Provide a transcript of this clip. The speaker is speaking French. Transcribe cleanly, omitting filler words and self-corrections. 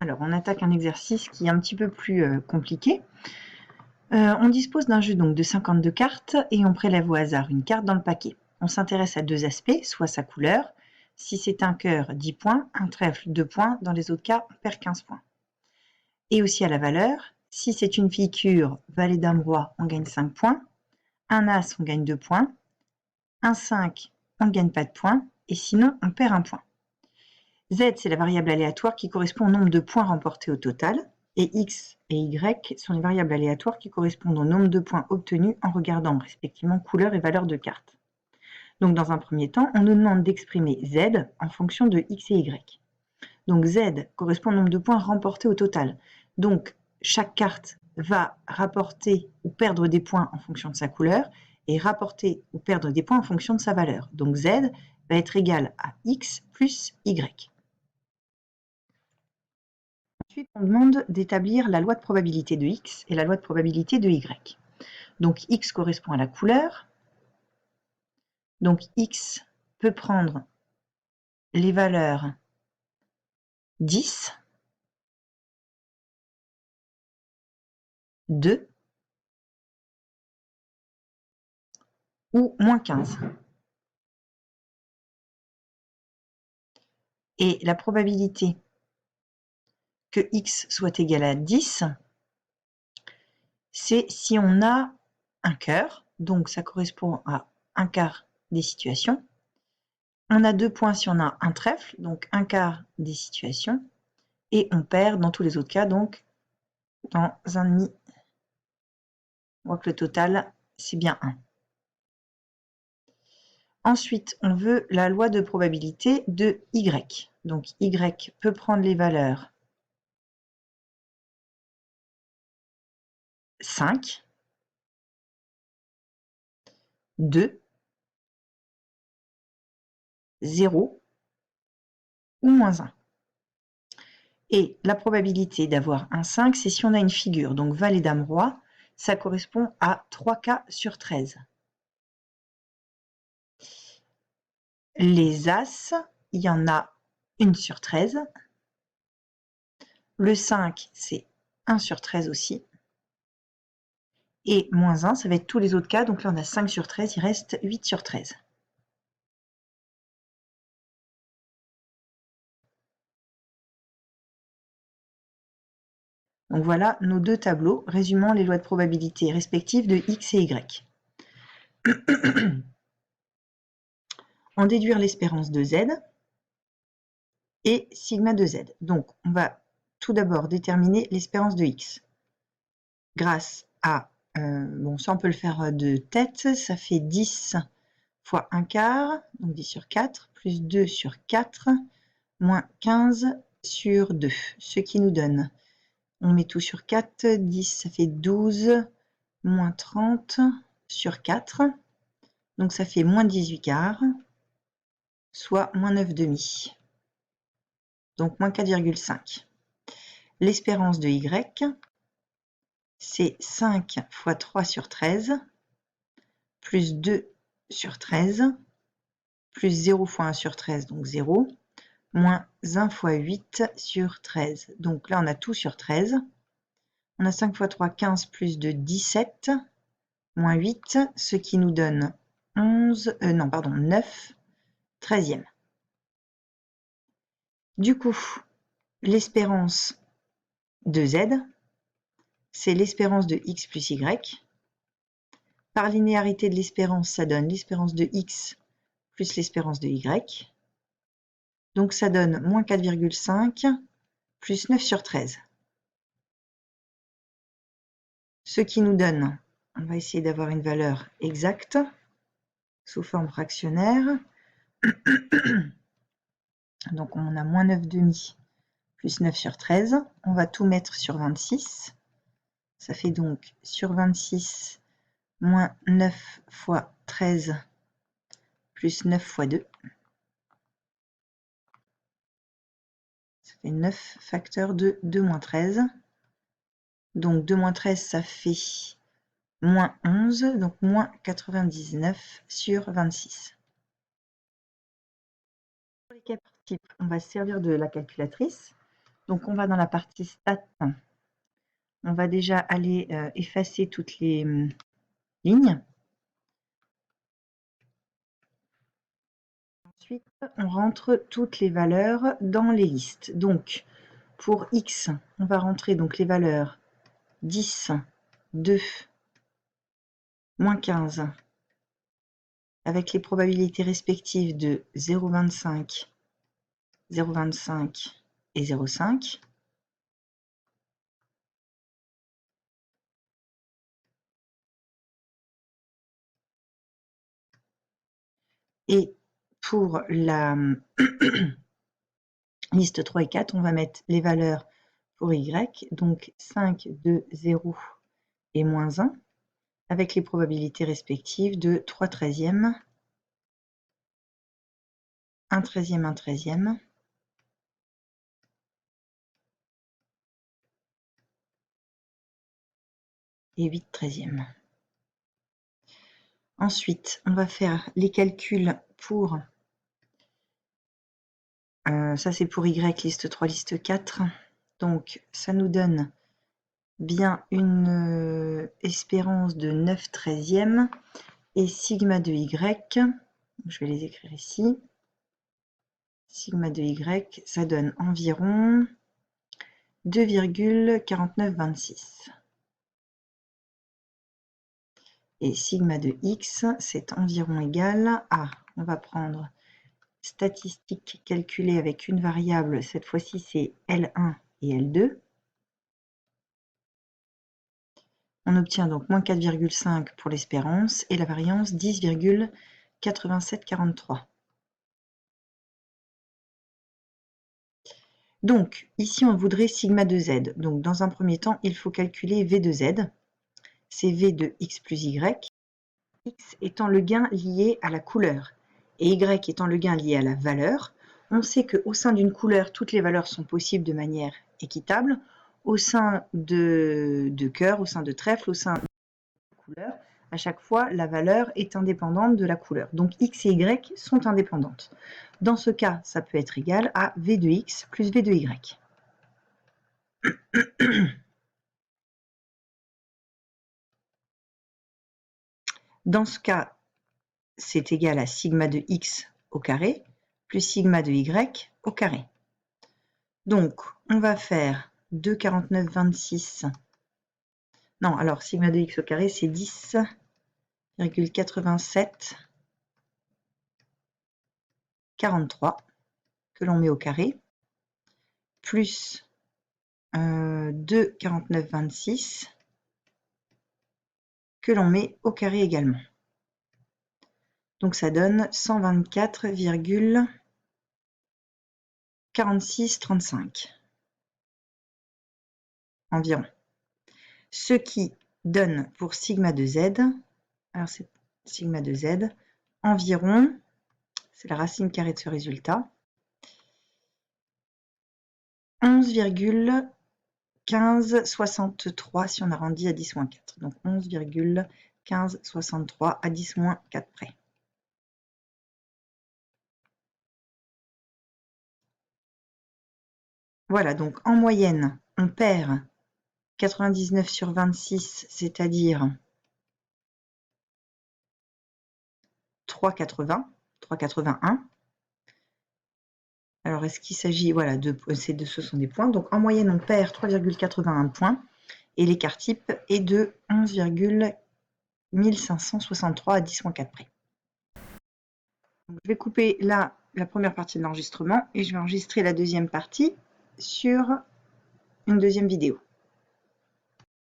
Alors, on attaque un exercice qui est un petit peu plus compliqué. On dispose d'un jeu donc de 52 cartes et on prélève au hasard une carte dans le paquet. On s'intéresse à deux aspects, soit sa couleur. Si c'est un cœur, 10 points, un trèfle, 2 points. Dans les autres cas, on perd 15 points. Et aussi à la valeur. Si c'est une figure, valet, dame, roi, on gagne 5 points. Un as, on gagne 2 points. Un 5, on ne gagne pas de points. Et sinon, on perd 1 point. Z, c'est la variable aléatoire qui correspond au nombre de points remportés au total. Et X et Y sont les variables aléatoires qui correspondent au nombre de points obtenus en regardant respectivement couleur et valeur de carte. Donc dans un premier temps, on nous demande d'exprimer Z en fonction de X et Y. Donc Z correspond au nombre de points remportés au total. Donc chaque carte va rapporter ou perdre des points en fonction de sa couleur et rapporter ou perdre des points en fonction de sa valeur. Donc Z va être égal à X plus Y. Ensuite, on demande d'établir la loi de probabilité de X et la loi de probabilité de Y. Donc X correspond à la couleur. Donc X peut prendre les valeurs 10, 2 ou moins 15. Et la probabilité que X soit égal à 10, c'est si on a un cœur, donc ça correspond à un quart des situations. On a 2 points si on a un trèfle, donc un quart des situations. Et on perd dans tous les autres cas, donc dans un demi. On voit que le total, c'est bien 1. Ensuite, on veut la loi de probabilité de Y. Donc Y peut prendre les valeurs 5, 2, 0 ou moins 1. Et la probabilité d'avoir un 5, c'est si on a une figure. Donc valet, dame, roi, ça correspond à 3 cas sur 13. Les as, il y en a 1 sur 13. Le 5, c'est 1 sur 13 aussi. Et moins 1, ça va être tous les autres cas. Donc là, on a 5 sur 13, il reste 8 sur 13. Donc voilà nos deux tableaux résumant les lois de probabilité respectives de X et Y. En déduire l'espérance de Z et sigma de Z. Donc on va tout d'abord déterminer l'espérance de X. Grâce à, bon ça on peut le faire de tête, ça fait 10 fois 1 quart, donc 10 sur 4, plus 2 sur 4, moins 15 sur 2, ce qui nous donne, on met tout sur 4, 10 ça fait 12, moins 30 sur 4, donc ça fait moins 18 quarts, soit moins 9 demi, donc moins 4,5. L'espérance de Y, c'est 5 fois 3 sur 13, plus 2 sur 13, plus 0 fois 1 sur 13, donc 0, moins 1 fois 8 sur 13. Donc là, on a tout sur 13. On a 5 fois 3, 15, plus 2, 17, moins 8, ce qui nous donne 9 treizièmes. Du coup, l'espérance de Z, c'est l'espérance de X plus Y. Par linéarité de l'espérance, ça donne l'espérance de X plus l'espérance de Y. Donc ça donne moins 4,5 plus 9 sur 13. Ce qui nous donne, on va essayer d'avoir une valeur exacte sous forme fractionnaire. Donc on a moins 9 demi plus 9 sur 13. On va tout mettre sur 26. Ça fait donc sur 26 moins 9 fois 13 plus 9 fois 2. Ça fait 9 facteur de 2 moins 13. Donc 2 moins 13, ça fait moins 11, donc moins 99 sur 26. Pour les cas types, on va se servir de la calculatrice. Donc on va dans la partie stats. On va déjà aller effacer toutes les lignes. Ensuite, on rentre toutes les valeurs dans les listes. Donc, pour X, on va rentrer donc les valeurs 10, 2, moins 15, avec les probabilités respectives de 0,25, 0,25 et 0,5. Et pour la liste 3 et 4, on va mettre les valeurs pour Y, donc 5, 2, 0 et moins 1, avec les probabilités respectives de 3 treizièmes, 1 treizième, 1 treizième, et 8 treizièmes. Ensuite, on va faire les calculs pour, ça c'est pour Y, liste 3, liste 4. Donc, ça nous donne bien une espérance de 9 treizièmes et sigma de Y, je vais les écrire ici, sigma de Y, ça donne environ 2,4926. Et sigma de X, c'est environ égal à, on va prendre statistique calculée avec une variable, cette fois-ci c'est L1 et L2. On obtient donc moins 4,5 pour l'espérance et la variance 10,8743. Donc, ici on voudrait sigma de Z. Donc, dans un premier temps, il faut calculer V de Z. C'est V de X plus Y. X étant le gain lié à la couleur et Y étant le gain lié à la valeur. On sait qu'au sein d'une couleur, toutes les valeurs sont possibles de manière équitable. Au sein de cœur, au sein de trèfle, au sein de couleur, à chaque fois, la valeur est indépendante de la couleur. Donc X et Y sont indépendantes. Dans ce cas, ça peut être égal à V de X plus V de Y. Dans ce cas, c'est égal à sigma de X au carré plus sigma de Y au carré. Donc, on va faire 2,4926. Non, alors sigma de X au carré, c'est 10,87 43 que l'on met au carré, plus 2,4926 que l'on met au carré également. Donc ça donne 124,4635 environ. Ce qui donne pour sigma de Z, alors c'est sigma de Z, environ, c'est la racine carrée de ce résultat, 11,1563 si on arrondit à 10-4. Donc 11,1563 à 10-4 près. Voilà, donc en moyenne, on perd 99 sur 26, c'est-à-dire 3,80, 3,81. Alors, est-ce qu'il s'agit, voilà, ce sont des points. Donc, en moyenne, on perd 3,81 points. Et l'écart type est de 11,1563 à 10-4 près. Donc, je vais couper là la première partie de l'enregistrement et je vais enregistrer la deuxième partie sur une deuxième vidéo.